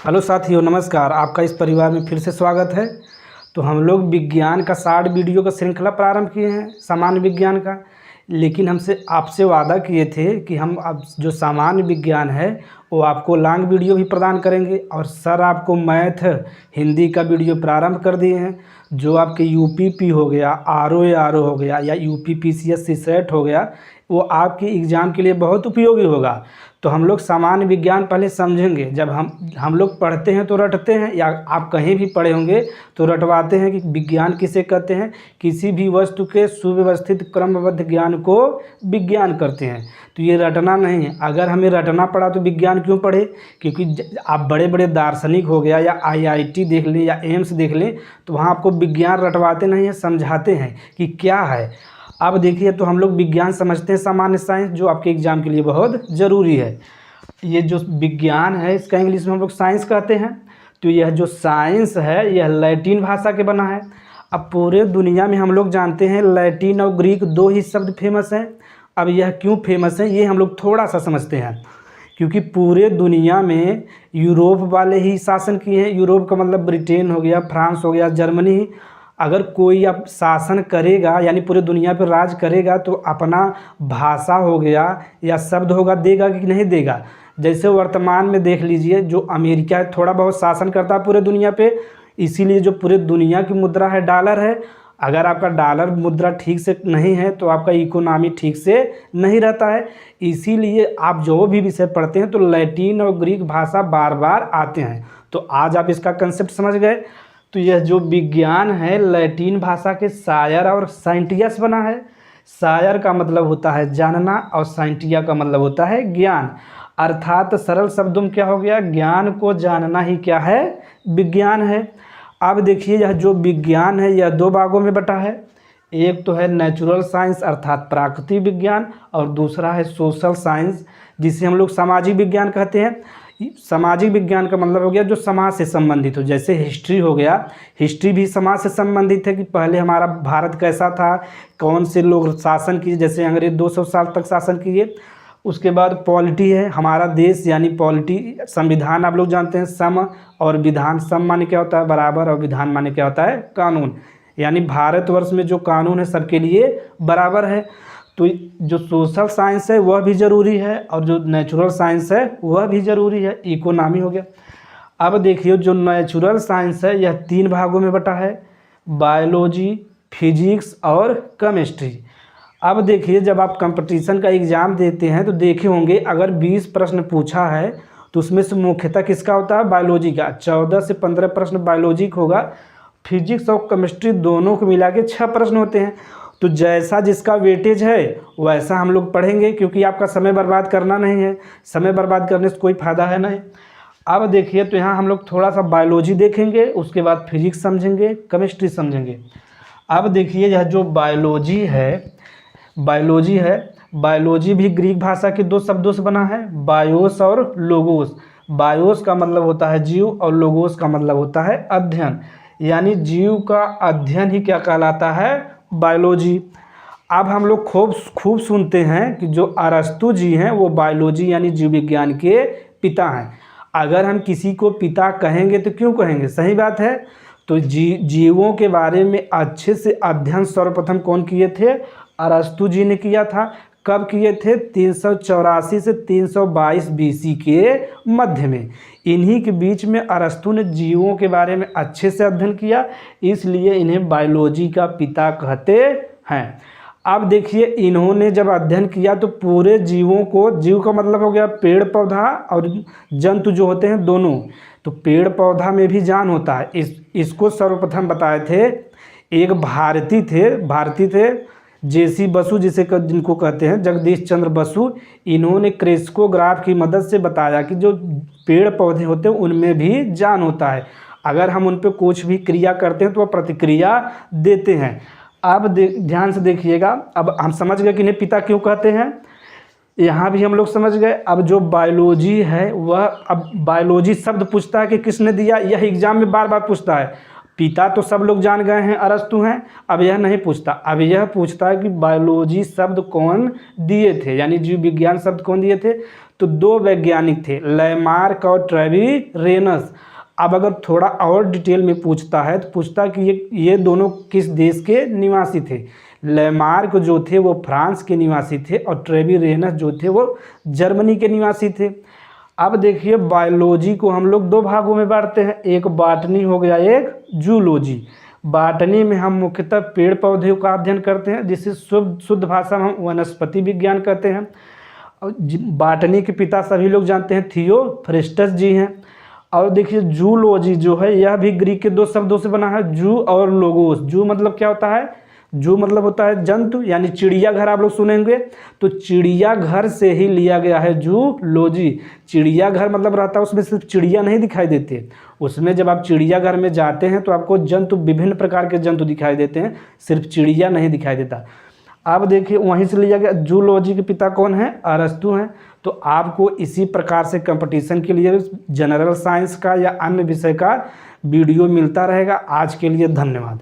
Hello साथियों, नमस्कार। आपका इस परिवार में फिर से स्वागत है। तो हम लोग विज्ञान का 60 वीडियो का श्रृंखला प्रारंभ किए हैं, सामान्य विज्ञान का। लेकिन हमसे आपसे वादा किए थे कि हम अब जो सामान्य विज्ञान है वो आपको लॉन्ग वीडियो भी प्रदान करेंगे। और सर आपको मैथ हिंदी का वीडियो प्रारंभ कर दिए हैं। जो आपके यूपीपी हो गया, आरओ हो गया या यूपीपीसीएस सीसेट हो गया, वो आपके एग्ज़ाम के लिए बहुत उपयोगी होगा। तो हम लोग सामान्य विज्ञान पहले समझेंगे। जब हम लोग पढ़ते हैं तो रटते हैं, या आप कहीं भी पढ़े होंगे तो रटवाते हैं कि विज्ञान किसे कहते हैं। किसी भी वस्तु के सुव्यवस्थित क्रमबद्ध ज्ञान को विज्ञान करते हैं। तो ये रटना नहीं है। अगर हमें रटना पड़ा तो विज्ञान क्यों पढ़े? क्योंकि आप बड़े बड़े दार्शनिक हो गया या आईआईटी देख लें या एम्स देख लें, तो वहाँ आपको विज्ञान रटवाते नहीं हैं, समझाते हैं कि क्या है। अब देखिए, तो हम लोग विज्ञान समझते हैं सामान्य साइंस, जो आपके एग्जाम के लिए बहुत ज़रूरी है। ये जो विज्ञान है इसका इंग्लिश में हम लोग साइंस कहते हैं। तो यह जो साइंस है यह लैटिन भाषा के बना है। अब पूरे दुनिया में हम लोग जानते हैं लैटिन और ग्रीक दो ही शब्द फेमस हैं। अब यह क्यों फेमस है ये हम लोग थोड़ा सा समझते हैं। क्योंकि पूरे दुनिया में यूरोप वाले ही शासन किए हैं। यूरोप का मतलब ब्रिटेन हो गया, फ्रांस हो गया, जर्मनी। अगर कोई अब शासन करेगा यानी पूरे दुनिया पर राज करेगा तो अपना भाषा हो गया या शब्द होगा, देगा कि नहीं देगा। जैसे वर्तमान में देख लीजिए, जो अमेरिका थोड़ा बहुत शासन करता है पूरे दुनिया पे, इसीलिए जो पूरे दुनिया की मुद्रा है डॉलर है। अगर आपका डॉलर मुद्रा ठीक से नहीं है तो आपका इकोनॉमी ठीक से नहीं रहता है। इसीलिए आप जो भी विषय पढ़ते हैं तो लैटिन और ग्रीक भाषा बार बार आते हैं। तो आज आप इसका कंसेप्ट समझ गए। तो यह जो विज्ञान है लैटिन भाषा के सायर और साइंटियस बना है। सायर का मतलब होता है जानना और साइंटिया का मतलब होता है ज्ञान। अर्थात सरल शब्दों में क्या हो गया, ज्ञान को जानना ही क्या है, विज्ञान है। अब देखिए, यह जो विज्ञान है यह दो भागों में बटा है। एक तो है नेचुरल साइंस अर्थात प्राकृतिक विज्ञान, और दूसरा है सोशल साइंस जिसे हम लोग सामाजिक विज्ञान कहते हैं। सामाजिक विज्ञान का मतलब हो गया जो समाज से संबंधित हो। जैसे हिस्ट्री हो गया, हिस्ट्री भी समाज से संबंधित है कि पहले हमारा भारत कैसा था, कौन से लोग शासन किए। जैसे अंग्रेज 200 साल तक शासन किए। उसके बाद पॉलिटी है, हमारा देश यानी पॉलिटी। संविधान आप लोग जानते हैं, सम और विधान। सम माने क्या होता है, बराबर, और विधान माने क्या होता है, कानून। यानी भारतवर्ष में जो कानून है सबके लिए बराबर है। तो जो सोशल साइंस है वह भी ज़रूरी है, और जो नेचुरल साइंस है वह भी ज़रूरी है। इकोनॉमी हो गया। अब देखिए, जो नेचुरल साइंस है यह तीन भागों में बटा है, बायोलॉजी, फिजिक्स और केमिस्ट्री। अब देखिए, जब आप कंपटीशन का एग्ज़ाम देते हैं तो देखे होंगे अगर 20 प्रश्न पूछा है तो उसमें से मुख्यतः किसका होता है, बायोलॉजी का। 14 से 15 प्रश्न बायोलॉजी का होगा। फिजिक्स और केमिस्ट्री दोनों को मिला के 6 प्रश्न होते हैं। तो जैसा जिसका वेटेज है वैसा हम लोग पढ़ेंगे, क्योंकि आपका समय बर्बाद करना नहीं है। समय बर्बाद करने से कोई फ़ायदा है नहीं। अब देखिए, तो यहाँ हम लोग थोड़ा सा बायोलॉजी देखेंगे, उसके बाद फिजिक्स समझेंगे, केमिस्ट्री समझेंगे। अब देखिए, यह जो बायोलॉजी है, बायोलॉजी भी ग्रीक भाषा के दो शब्दों से बना है, बायोस और लोगोस। बायोस का मतलब होता है जीव और लोगोस का मतलब होता है अध्ययन। यानी जीव का अध्ययन ही क्या कहलाता है, बायोलॉजी। अब हम लोग खूब सुनते हैं कि जो अरस्तु जी हैं वो बायोलॉजी यानी जीव विज्ञान के पिता हैं। अगर हम किसी को पिता कहेंगे तो क्यों कहेंगे, सही बात है। तो जीवों के बारे में अच्छे से अध्ययन सर्वप्रथम कौन किए थे, अरस्तु जी ने किया था। कब किए थे, 384 से 322 बीसी के मध्य में। इन्हीं के बीच में अरस्तु ने जीवों के बारे में अच्छे से अध्ययन किया, इसलिए इन्हें बायोलॉजी का पिता कहते हैं। अब देखिए, इन्होंने जब अध्ययन किया तो पूरे जीवों को, जीव का मतलब हो गया पेड़ पौधा और जंतु जो होते हैं दोनों। तो पेड़ पौधा में भी जान होता है। इसको सर्वप्रथम बताए थे एक भारतीय थे जेसी बसु, जिनको कहते हैं जगदीश चंद्र बसु। इन्होंने क्रेस्कोग्राफ की मदद से बताया कि जो पेड़ पौधे होते हैं उनमें भी जान होता है। अगर हम उन पर कुछ भी क्रिया करते हैं तो वह प्रतिक्रिया देते हैं। अब ध्यान से देखिएगा, अब हम समझ गए कि इन्हें पिता क्यों कहते हैं, यहाँ भी हम लोग समझ गए। अब जो बायोलॉजी है वह, अब बायोलॉजी शब्द पूछता है कि किसने दिया, यह एग्जाम में बार बार पूछता है। पिता तो सब लोग जान गए हैं, अरस्तु हैं। अब यह नहीं पूछता, अब यह पूछता है कि बायोलॉजी शब्द कौन दिए थे, यानी जीव विज्ञान शब्द कौन दिए थे। तो दो वैज्ञानिक थे, लैमार्क और ट्रेविरेनस। अब अगर थोड़ा और डिटेल में पूछता है तो पूछता कि ये दोनों किस देश के निवासी थे। लैमार्क जो थे वो फ्रांस के निवासी थे और ट्रेविरेनस जो थे वो जर्मनी के निवासी थे। अब देखिए बायोलॉजी को हम लोग दो भागों में बांटते हैं, एक बॉटनी हो गया, एक जूलॉजी। बॉटनी में हम मुख्यतः पेड़ पौधों का अध्ययन करते हैं, जिसे शुद्ध भाषा में हम वनस्पति विज्ञान कहते हैं। बॉटनी के पिता सभी लोग जानते हैं, थियोफ्रेस्टस जी हैं। और देखिए जूलॉजी जो है यह भी ग्रीक के दो शब्दों से बना है, जू और लोगोस। जू मतलब क्या होता है, जू मतलब होता है जंतु, यानी चिड़ियाघर आप लोग सुनेंगे, तो चिड़ियाघर से ही लिया गया है जूलॉजी। चिड़ियाघर मतलब रहता है उसमें सिर्फ चिड़िया नहीं दिखाई देते, उसमें जब आप चिड़ियाघर में जाते हैं तो आपको जंतु, विभिन्न प्रकार के जंतु दिखाई देते हैं, सिर्फ चिड़िया नहीं दिखाई देता। अब देखिए वहीं से लिया गया। जूलॉजी के पिता कौन है, अरस्तु हैं। तो आपको इसी प्रकार से कंपटीशन के लिए जनरल साइंस का या अन्य विषय का वीडियो मिलता रहेगा। आज के लिए धन्यवाद।